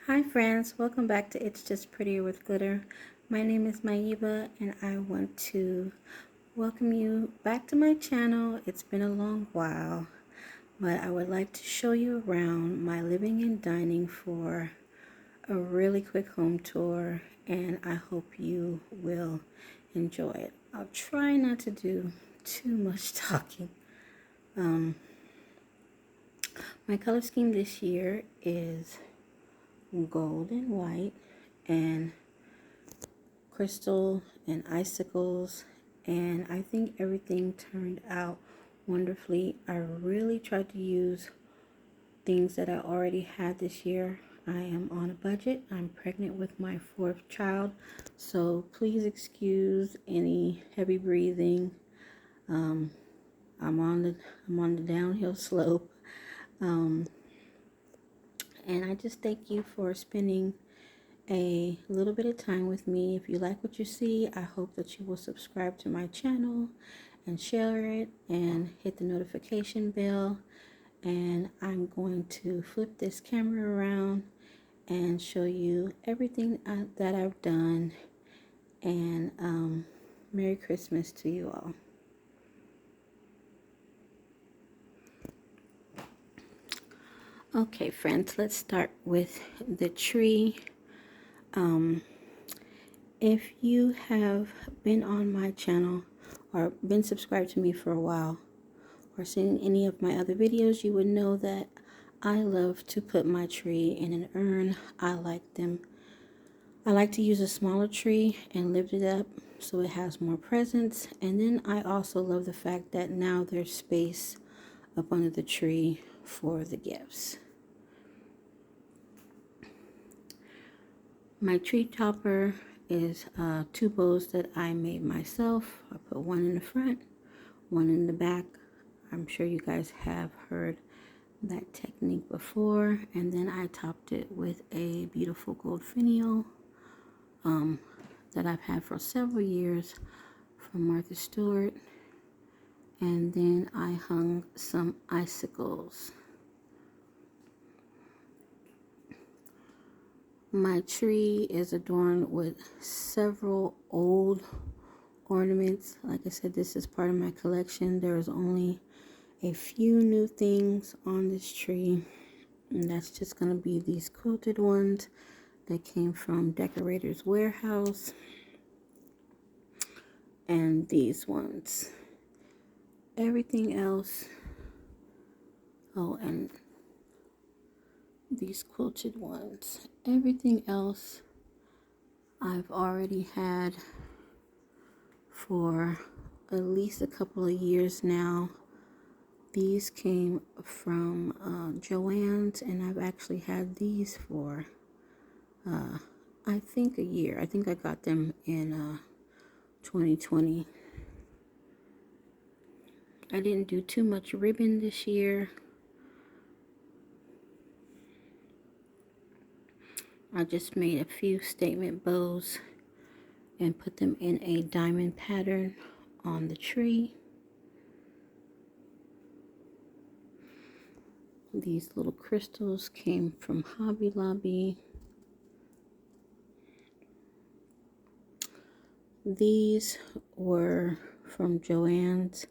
Hi friends, welcome back to It's Just Prettier with Glitter. My name is Maiba and I want to welcome you back to my channel. It's been a long while, but I would like to show you around my living and dining for a really quick home tour, and I hope you will enjoy it. I'll try not to do too much talking. My color scheme this year is gold and white and crystal and icicles, and I think everything turned out wonderfully. I really tried to use things that I already had this year. I am on a budget. I'm pregnant with my fourth child, so please excuse any heavy breathing. Um, I'm on the downhill slope, and I just thank you for spending a little bit of time with me. If you like what you see, I hope that you will subscribe to my channel and share it and hit the notification bell. And I'm going to flip this camera around and show you everything that I've done. And Merry Christmas to you all. Okay, friends, let's start with the tree. If you have been on my channel or been subscribed to me for a while or seen any of my other videos, you would know that I love to put my tree in an urn. I like to use a smaller tree and lift it up so it has more presence. And then I also love the fact that now there's space up under the tree for the gifts. My tree topper is two bows that I made myself. I put one in the front, one in the back. I'm sure you guys have heard that technique before. And then I topped it with a beautiful gold finial that I've had for several years from Martha Stewart. And then I hung some icicles. My tree is adorned with several old ornaments. Like I said, this is part of my collection. There's only a few new things on this tree, and that's just going to be these quilted ones that came from Decorator's Warehouse, and these ones. Everything else, and these quilted ones. Everything else I've already had for at least a couple of years now. These came from Joann's, and I've actually had these for I think a year. I think I got them in 2020. I didn't do too much ribbon this year. I just made a few statement bows and put them in a diamond pattern on the tree. These little crystals came from Hobby Lobby. These were from Joann's,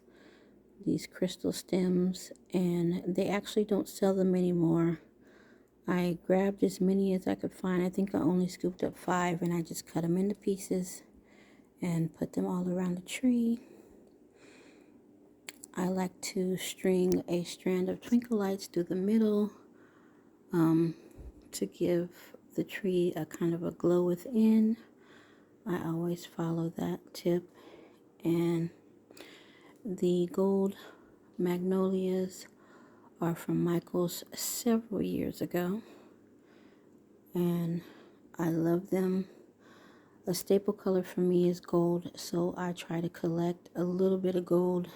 these crystal stems, and they actually don't sell them anymore. I grabbed as many as I could find. I think I only scooped up 5, and I just cut them into pieces and put them all around the tree. I like to string a strand of twinkle lights through the middle to give the tree a kind of a glow within. I always follow that tip. And the gold magnolias are from Michael's several years ago, and I love them. A staple color for me is gold, so I try to collect a little bit of gold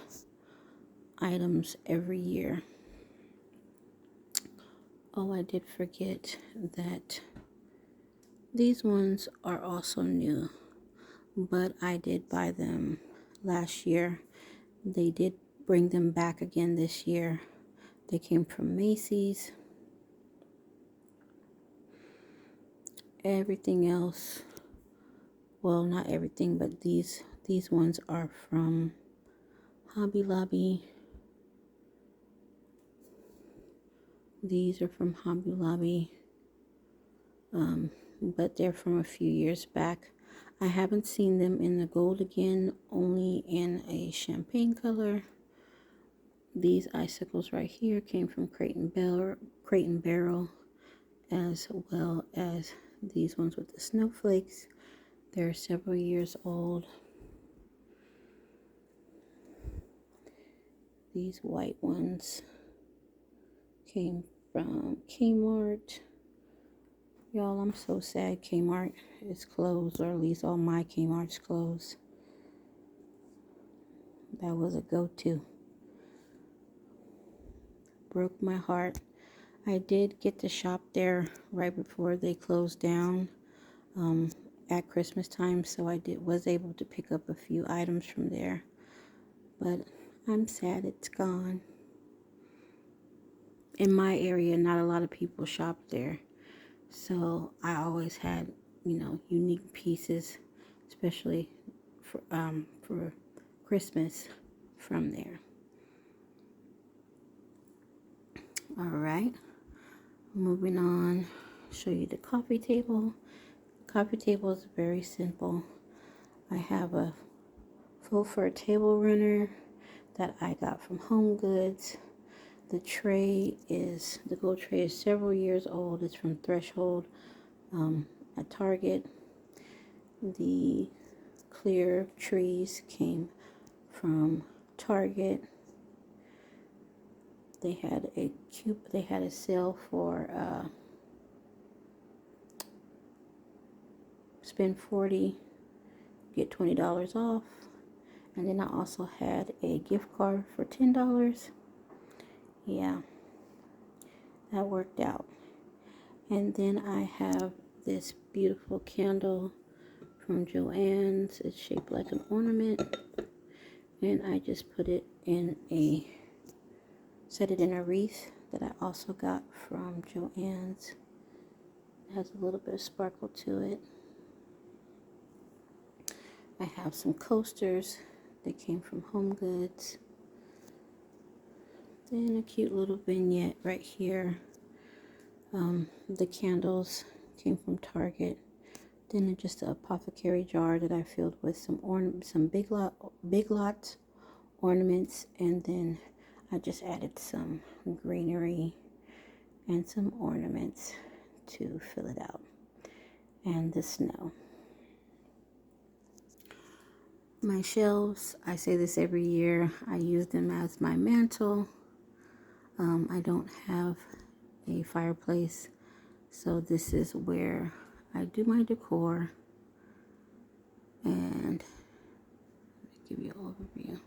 items every year. Oh, I did forget that these ones are also new, but I did buy them last year. They did bring them back again this year. They came from Macy's. Everything else, well, not everything, but these ones are from Hobby Lobby. These are from Hobby Lobby, but they're from a few years back. I haven't seen them in the gold again, only in a champagne color. These icicles right here came from Crate and Barrel, as well as these ones with the snowflakes. They're several years old. These white ones came from Kmart. Y'all, I'm so sad Kmart is closed, or at least all my Kmart's closed. That was a go-to. Broke my heart. I did get to shop there right before they closed down at Christmas time, so I was able to pick up a few items from there. But I'm sad it's gone. In my area, not a lot of people shop there. So I always had, unique pieces, especially for Christmas from there. All right, moving on, show you the coffee table. The coffee table is very simple. I have a faux fur table runner that I got from Home Goods. The gold tray is several years old. It's from Threshold at Target. The clear trees came from Target. They had a sale for spend $40, get $20 off. And then I also had a gift card for $10. Yeah, that worked out. And then I have this beautiful candle from Joann's. It's shaped like an ornament. And I just set it in a wreath that I also got from Joann's. It has a little bit of sparkle to it. I have some coasters that came from Home Goods. Then a cute little vignette right here. The candles came from Target. Then just an apothecary jar that I filled with some Big Lots ornaments, and then I just added some greenery and some ornaments to fill it out, and the snow. My shelves, I say this every year, I use them as my mantle. I don't have a fireplace, so this is where I do my decor. And let me give you an overview.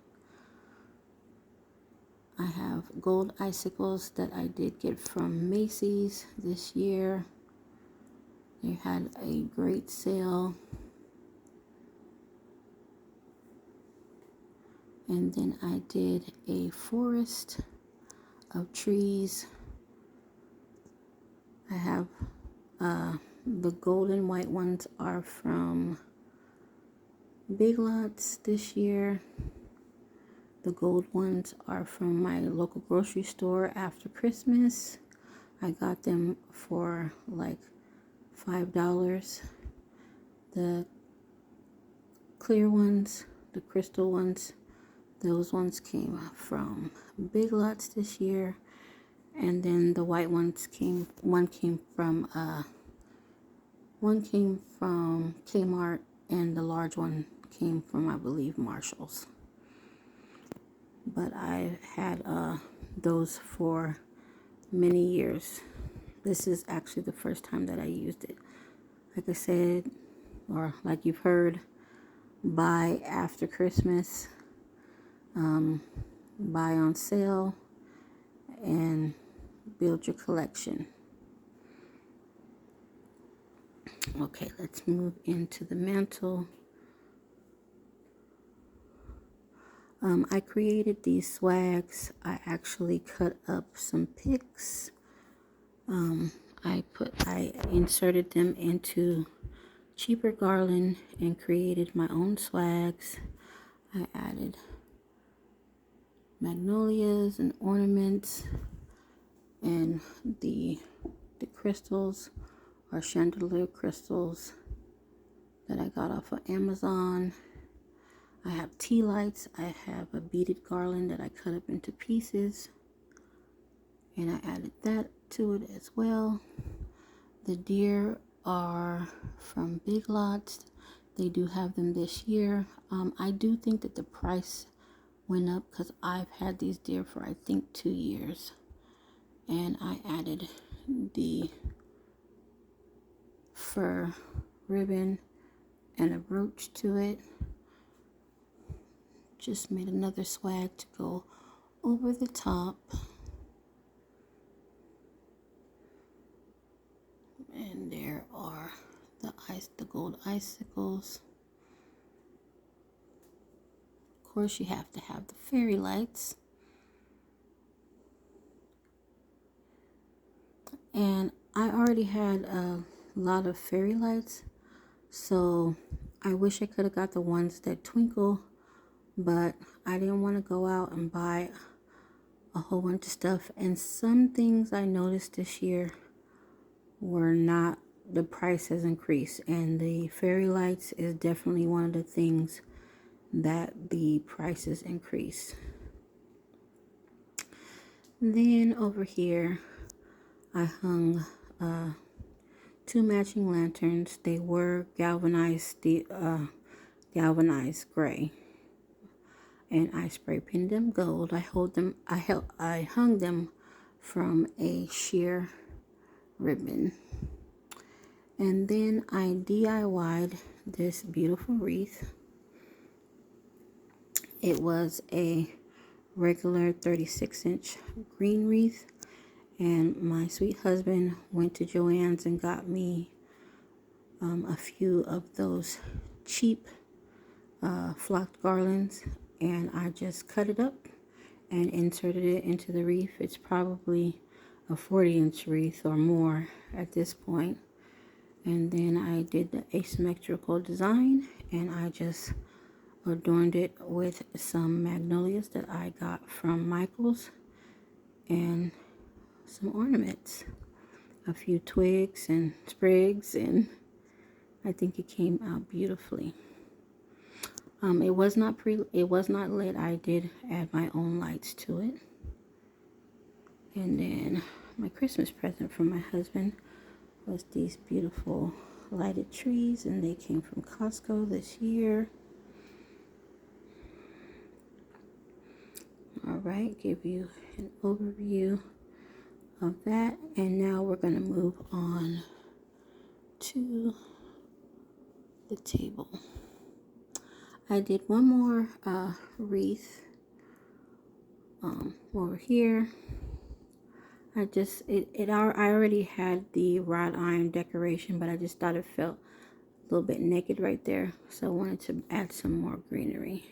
I have gold icicles that I did get from Macy's this year. They had a great sale. And then I did a forest of trees. I have the gold and white ones are from Big Lots this year. The gold ones are from my local grocery store after Christmas. I got them for like $5. The clear ones, the crystal ones, those ones came from Big Lots this year. And then the white ones one came from Kmart, and the large one came from, I believe, Marshall's. But I had those for many years. This is actually the first time that I used it. Like I said, or like you've heard, buy after Christmas, buy on sale, and build your collection. Okay, let's move into the mantle. I created these swags. I actually cut up some pics. I inserted them into cheaper garland and created my own swags. I added magnolias and ornaments, and the crystals are chandelier crystals that I got off of Amazon. I have tea lights. I have a beaded garland that I cut up into pieces, and I added that to it as well. The deer are from Big Lots. They do have them this year. I do think that the price went up because I've had these deer for I think 2 years, and I added the fur ribbon and a brooch to it. Just made another swag to go over the top. And there are the gold icicles. Of course, you have to have the fairy lights. And I already had a lot of fairy lights, so I wish I could have got the ones that twinkle, but I didn't want to go out and buy a whole bunch of stuff. And some things I noticed this year were not, the price has increased, and the fairy lights is definitely one of the things that the prices increase. Then over here I hung 2 matching lanterns. They were galvanized gray, and I spray painted them gold. I hung them from a sheer ribbon. And then I DIY'd this beautiful wreath. It was a regular 36-inch green wreath, and my sweet husband went to Joann's and got me a few of those cheap flocked garlands, and I just cut it up and inserted it into the wreath. It's probably a 40-inch wreath or more at this point. And then I did the asymmetrical design, and I just adorned it with some magnolias that I got from Michael's and some ornaments, a few twigs and sprigs, and I think it came out beautifully. It was not lit. I did add my own lights to it. And then my Christmas present from my husband was these beautiful lighted trees, and they came from Costco this year. All right, give you an overview of that, and now we're going to move on to the table. I did one more wreath over here. I already had the wrought iron decoration, but I just thought it felt a little bit naked right there, so I wanted to add some more greenery.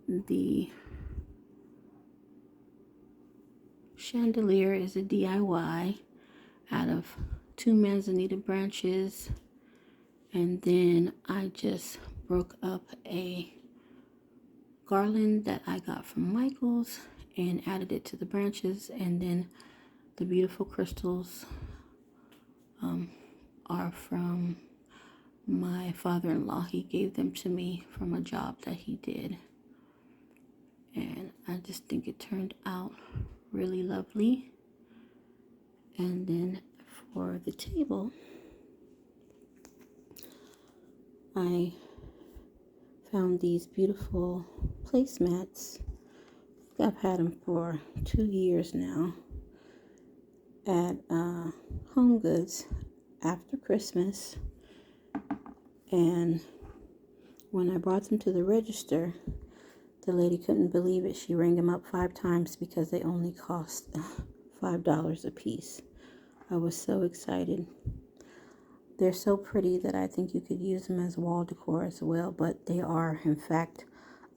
The chandelier is a DIY out of 2 manzanita branches, and then I just broke up a garland that I got from Michael's and added it to the branches, and then the beautiful crystals are from my father-in-law. He gave them to me from a job that he did, and I just think it turned out really lovely. And then for the table, I found these beautiful placemats. I've had them for 2 years now at Home Goods after Christmas, and when I brought them to the register, the lady couldn't believe it. She rang them up 5 times because they only cost $5 a piece. I was so excited. They're so pretty that I think you could use them as wall decor as well, but they are in fact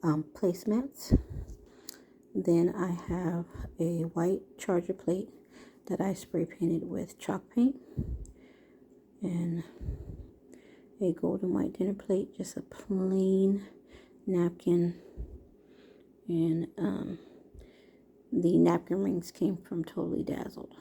placemats. Then I have a white charger plate that I spray painted with chalk paint, and a golden white dinner plate, just a plain napkin, and the napkin rings came from Totally Dazzled.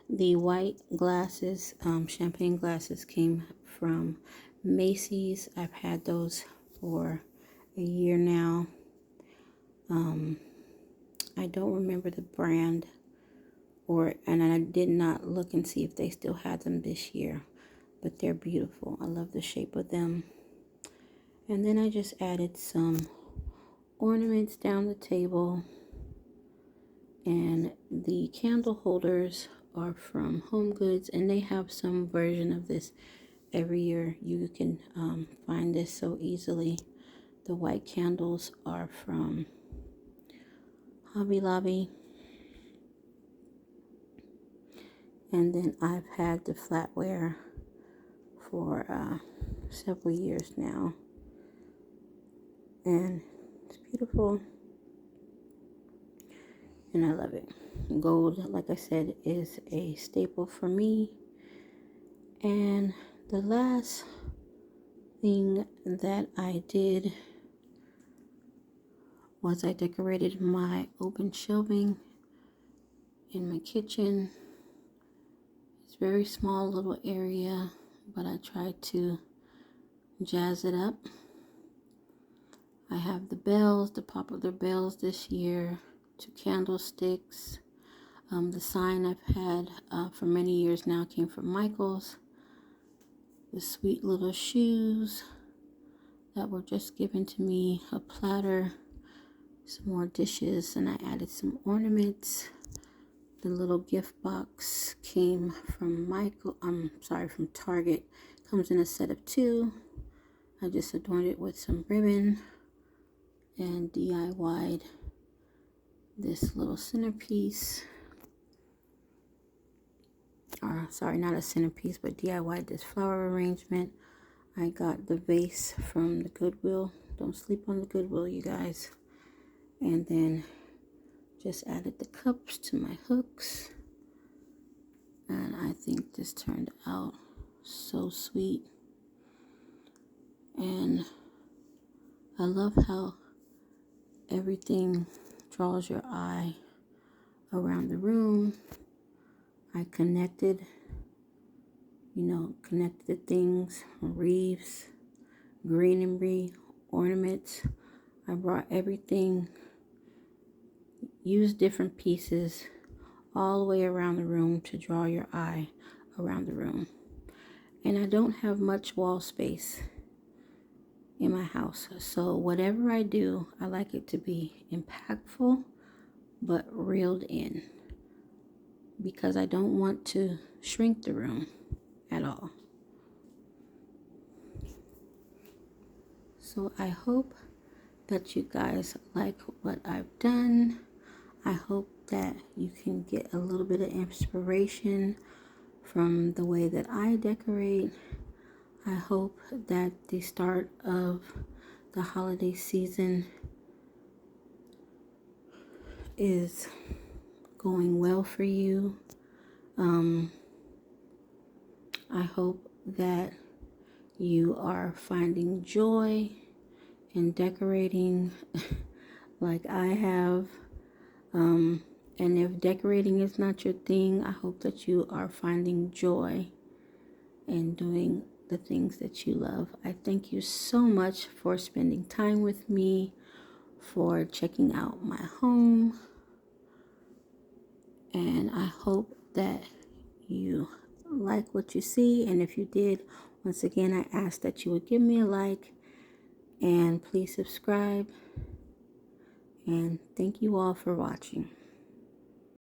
The white glasses, champagne glasses, came from Macy's. I've had those for a year now. I don't remember the brand, and I did not look and see if they still had them this year, but they're beautiful. I love the shape of them. And then I just added some ornaments down the table, and the candle holders are from Home Goods, and they have some version of this every year. You can find this so easily. The white candles are from Hobby Lobby, and then I've had the flatware for several years now, and it's beautiful, and I love it. Gold, like I said, is a staple for me. And the last thing that I did was I decorated my open shelving in my kitchen. It's a very small little area, but I tried to jazz it up. I have the bells, the popular bells this year, 2 candlesticks. The sign I've had for many years now came from Michael's. The sweet little shoes that were just given to me, a platter, some more dishes, and I added some ornaments. The little gift box came from from Target. Comes in a set of 2. I just adorned it with some ribbon and DIY'd this little centerpiece. Not a centerpiece, but DIY'd this flower arrangement. I got the vase from the Goodwill. Don't sleep on the Goodwill, you guys. And then just added the cups to my hooks. And I think this turned out so sweet. And I love how everything draws your eye around the room. I connected the things, wreaths, greenery, ornaments. I brought everything, used different pieces all the way around the room to draw your eye around the room. And I don't have much wall space in my house, so whatever I do, I like it to be impactful but reeled in, because I don't want to shrink the room at all. So I hope that you guys like what I've done. I hope that you can get a little bit of inspiration from the way that I decorate. I hope that the start of the holiday season is going well for you. I hope that you are finding joy in decorating like I have. And if decorating is not your thing, I hope that you are finding joy in doing the things that you love. I thank you so much for spending time with me, for checking out my home, and I hope that you like what you see. And if you did, once again, I ask that you would give me a like, and please subscribe, and thank you all for watching.